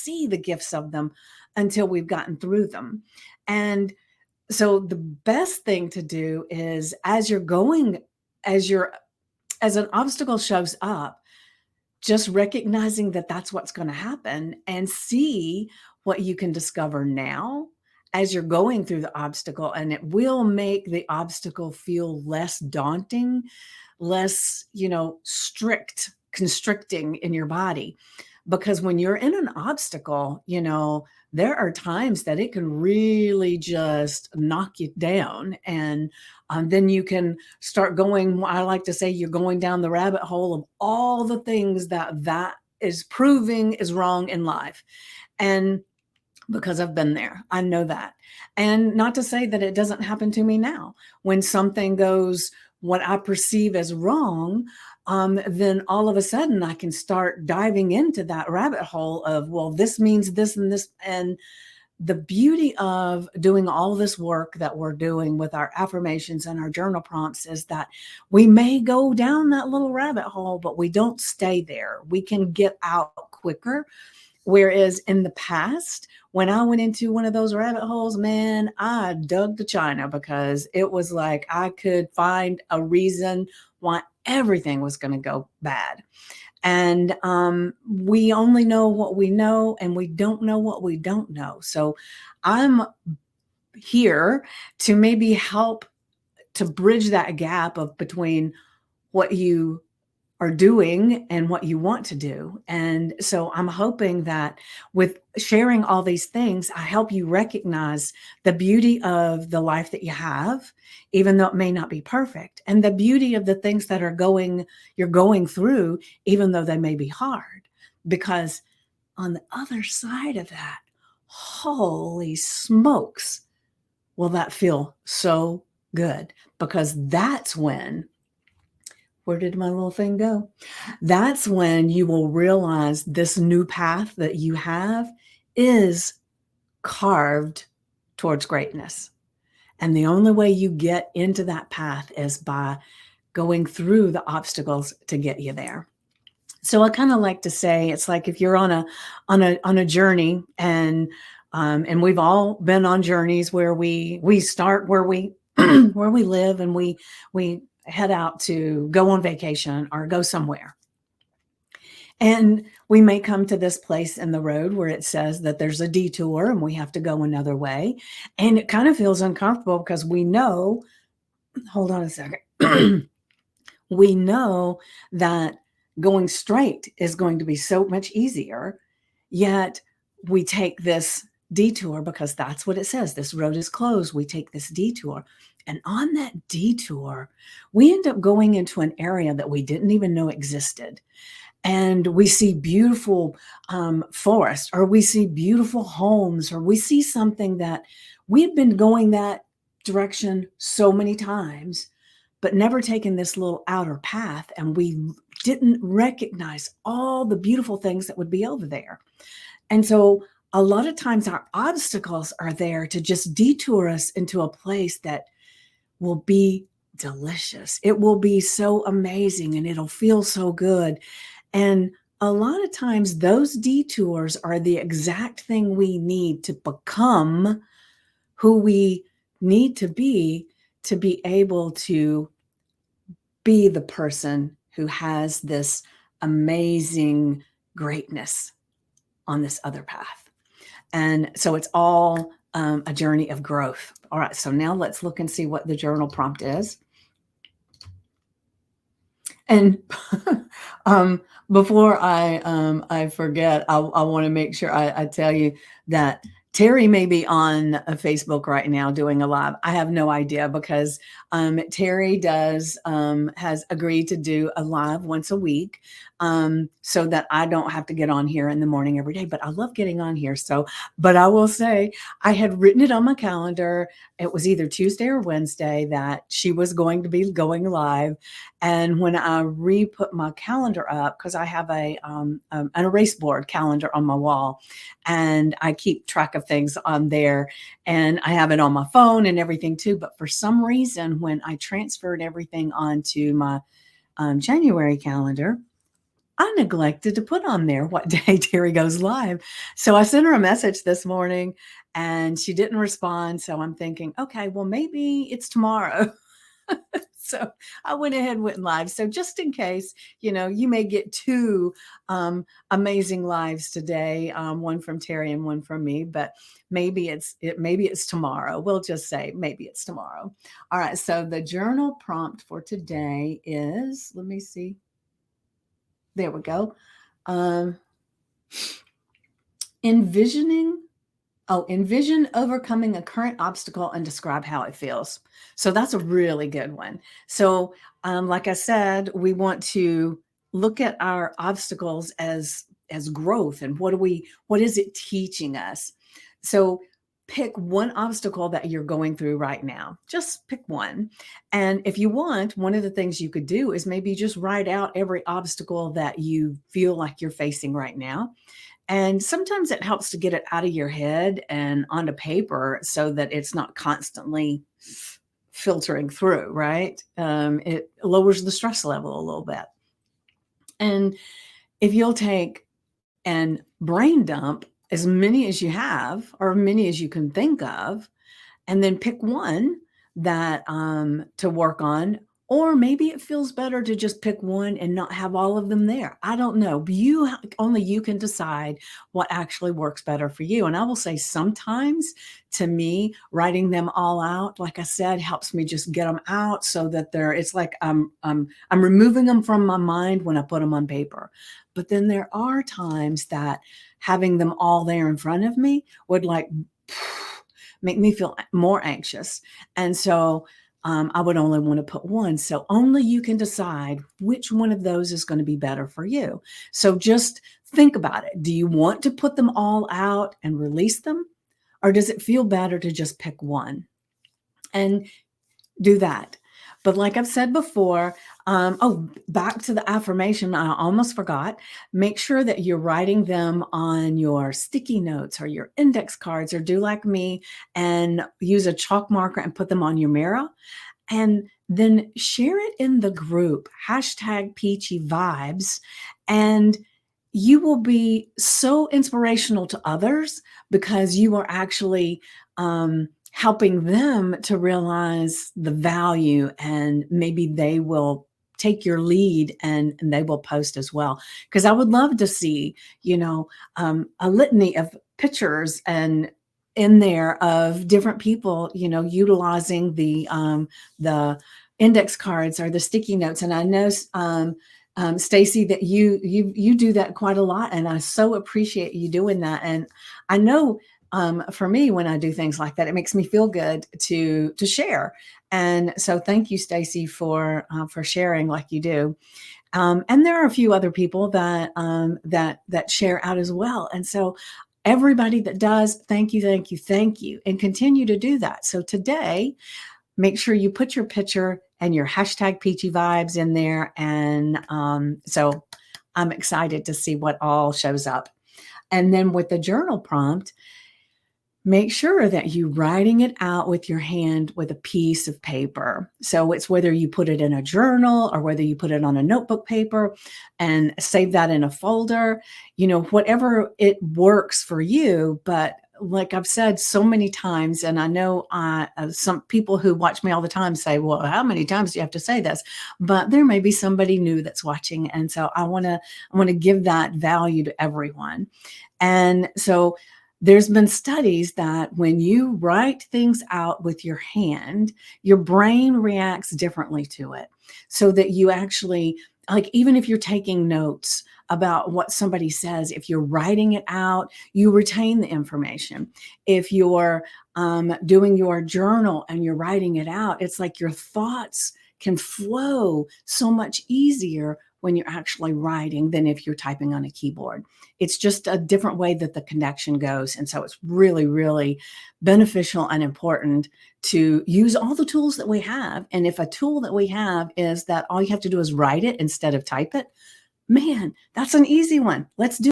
see the gifts of them until we've gotten through them. And so the best thing to do is as you're as an obstacle shows up, just recognizing that that's what's going to happen, and see what you can discover now as you're going through the obstacle. And it will make the obstacle feel less daunting, less, strict, constricting in your body. Because when you're in an obstacle, there are times that it can really just knock you down. And then you can start going, I like to say, you're going down the rabbit hole of all the things that is proving is wrong in life. And because I've been there, I know that. And not to say that it doesn't happen to me now. When something goes what I perceive as wrong, then all of a sudden I can start diving into that rabbit hole of, well, this means this and this. And the beauty of doing all this work that we're doing with our affirmations and our journal prompts is that we may go down that little rabbit hole, but we don't stay there. We can get out quicker. Whereas in the past, when I went into one of those rabbit holes, man, I dug to China, because it was like I could find a reason why everything was going to go bad. And we only know what we know, and we don't know what we don't know. So I'm here to maybe help to bridge that gap of between what you are doing and what you want to do. And so I'm hoping that with sharing all these things, I help you recognize the beauty of the life that you have, even though it may not be perfect, and the beauty of the things that you're going through, even though they may be hard. Because on the other side of that, holy smokes, will that feel so good? Because that's when, where did my little thing go? That's when you will realize this new path that you have is carved towards greatness. And the only way you get into that path is by going through the obstacles to get you there. So I kind of like to say, it's like if you're on a journey, and we've all been on journeys where we start where we where we live, and we head out to go on vacation or go somewhere. And we may come to this place in the road where it says that there's a detour and we have to go another way. And it kind of feels uncomfortable because we know, hold on a second, we know that going straight is going to be so much easier. Yet we take this detour because that's what it says. This road is closed. We take this detour. And on that detour, we end up going into an area that we didn't even know existed. And we see beautiful forests, or we see beautiful homes, or we see something that we've been going that direction so many times, but never taken this little outer path. And we didn't recognize all the beautiful things that would be over there. And so a lot of times our obstacles are there to just detour us into a place that will be delicious. It will be so amazing, and it'll feel so good. And a lot of times those detours are the exact thing we need to become who we need to be able to be the person who has this amazing greatness on this other path. And so it's all a journey of growth. All right, so now let's look and see what the journal prompt is. And before I forget, I want to make sure I tell you that Terry may be on Facebook right now doing a live. I have no idea, because Terry has agreed to do a live once a week, so that I don't have to get on here in the morning every day. But I love getting on here. But I will say, I had written it on my calendar. It was either Tuesday or Wednesday that she was going to be going live. And when I re-put my calendar up, because I have an erase board calendar on my wall, and I keep track of things on there, and I have it on my phone and everything too. But for some reason, when I transferred everything onto my January calendar, I neglected to put on there what day Terry goes live. So I sent her a message this morning and she didn't respond. So I'm thinking, okay, well, maybe it's tomorrow. So I went ahead and went live. So just in case, you may get two amazing lives today, one from Terry and one from me, but maybe it's tomorrow. We'll just say maybe it's tomorrow. All right. So the journal prompt for today is, let me see. There we go. Um, envision overcoming a current obstacle and describe how it feels. So that's a really good one. So, like I said, we want to look at our obstacles as growth and what is it teaching us? So pick one obstacle that you're going through right now. Just pick one. And if you want, one of the things you could do is maybe just write out every obstacle that you feel like you're facing right now. And sometimes it helps to get it out of your head and onto paper so that it's not constantly filtering through, right? It lowers the stress level a little bit. And if you'll take and brain dump as many as you have or many as you can think of, and then pick one that to work on. Or maybe it feels better to just pick one and not have all of them there. I don't know. Only you can decide what actually works better for you. And I will say sometimes to me, writing them all out, like I said, helps me just get them out so that it's like I'm removing them from my mind when I put them on paper. But then there are times that having them all there in front of me would make me feel more anxious. And so I would only want to put one. So only you can decide which one of those is going to be better for you. So just think about it. Do you want to put them all out and release them? Or does it feel better to just pick one? And do that. But like I've said before, back to the affirmation, I almost forgot. Make sure that you're writing them on your sticky notes or your index cards, or do like me and use a chalk marker and put them on your mirror. And then share it in the group, #PeachyVibes. And you will be so inspirational to others because you are actually helping them to realize the value, and maybe they will take your lead and they will post as well. Because I would love to see, a litany of pictures and in there of different people, utilizing the index cards or the sticky notes. And I know, Stacy, that you do that quite a lot, and I so appreciate you doing that. And I know for me, when I do things like that, it makes me feel good to share. And so thank you, Stacy, for sharing like you do. And there are a few other people that share out as well. And so everybody that does, thank you, thank you, thank you, and continue to do that. So today, make sure you put your picture and your #PeachyVibes in there. And so I'm excited to see what all shows up. And then with the journal prompt, make sure that you're writing it out with your hand with a piece of paper. So it's whether you put it in a journal or whether you put it on a notebook paper and save that in a folder, whatever it works for you. But like I've said so many times, and I know some people who watch me all the time say, well, how many times do you have to say this? But there may be somebody new that's watching. And so I want to give that value to everyone. And so there's been studies that when you write things out with your hand, your brain reacts differently to it. So that you actually, like, even if you're taking notes about what somebody says, if you're writing it out, you retain the information. If you're doing your journal and you're writing it out, it's like your thoughts can flow so much easier when you're actually writing than if you're typing on a keyboard. It's just a different way that the connection goes. And so it's really, really beneficial and important to use all the tools that we have. And if a tool that we have is that all you have to do is write it instead of type it, man, that's an easy one. Let's do